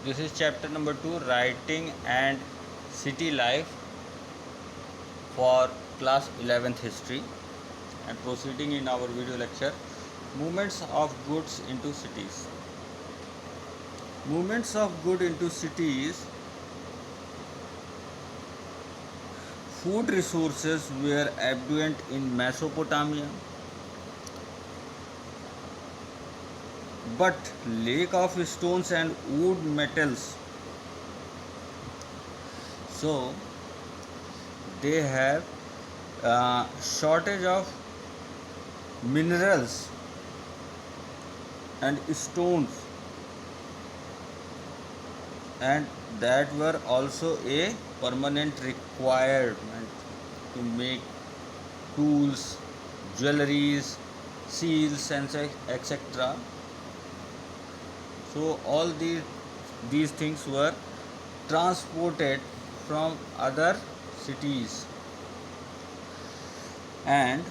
This is chapter number 2, writing and city life for class 11th history, and proceeding in our video lecture, movements of goods into cities. Movements of goods into cities. Food resources were abundant in Mesopotamia, but lack of stones and wood metals. So they have shortage of minerals and stones, and that were also a permanent requirement to make tools, jewelries, seals, and etc. So all these things were transported from other cities, and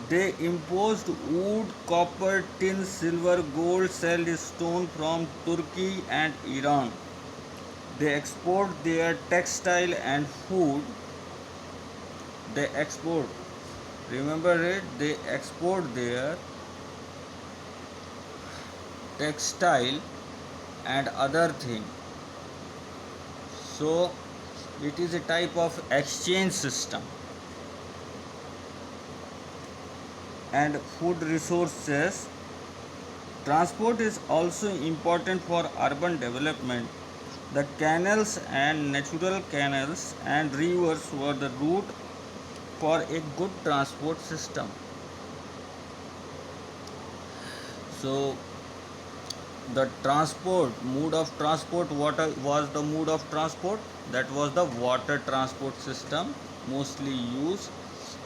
they imposed wood, copper, tin, silver, gold, shelled stone from Turkey and Iran. They export their textile and food. They export. Remember it. They export their textile and other thing. So it is a type of exchange system. And food resources. Transport is also important for urban development. The canals and natural canals and rivers were the route for a good transport system. So the mode of transport, what was the mode of transport? That was the water transport system, mostly used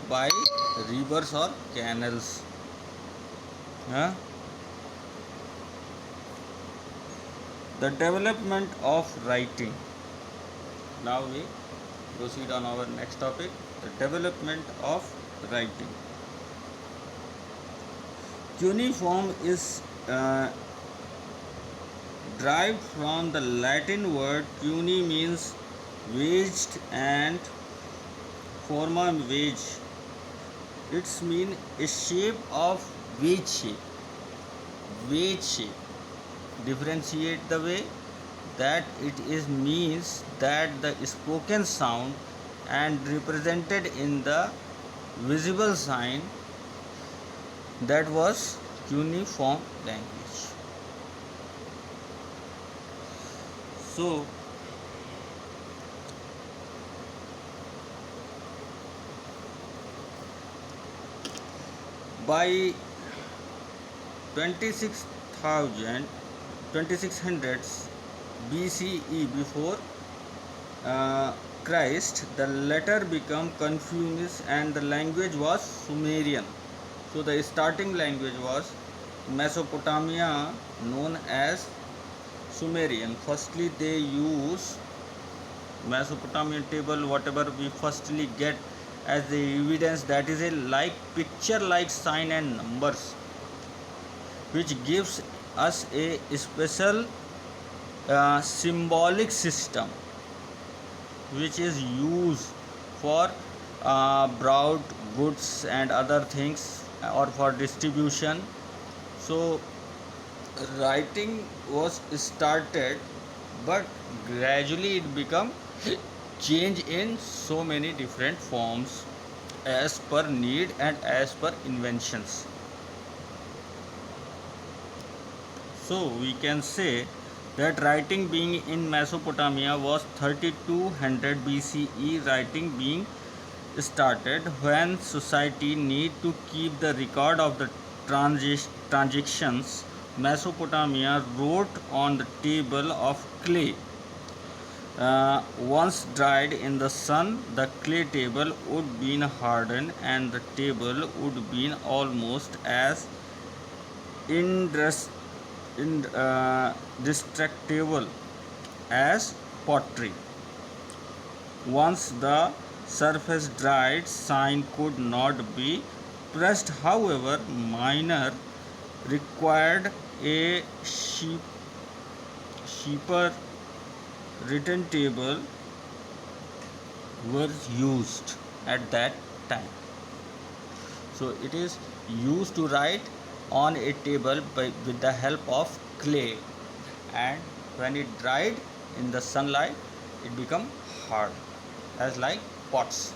by rivers or canals. The development of writing. Now we proceed on our next topic, the development of writing. Cuneiform is derived from the Latin word cuni, means wedged, and forma, wedge. It's mean a shape of wedge shape. Wedge shape. Differentiate the way that it is means that the spoken sound and represented in the visible sign, that was cuneiform language. So by 2600s BCE, before Christ, the letter became Confucius and the language was Sumerian. So the starting language was Mesopotamia, known as Sumerian. Firstly, they use Mesopotamian table, whatever we firstly get as the evidence, that is a like picture like sign and numbers, which gives us a special symbolic system which is used for brought goods and other things, or for distribution. So writing was started, but gradually it become change in so many different forms as per need and as per inventions. So we can say that writing being in Mesopotamia was 3200 BCE. Writing being started when society need to keep the record of the transactions. Mesopotamia wrote on the table of clay. Once dried in the sun, the clay table would be hardened, and the table would be almost as indestructible as pottery. Once the surface dried, sign could not be pressed. However, miner required a sheep cheaper written table were used at that time. So it is used to write on a table with the help of clay, and when it dried in the sunlight it become hard as like pots.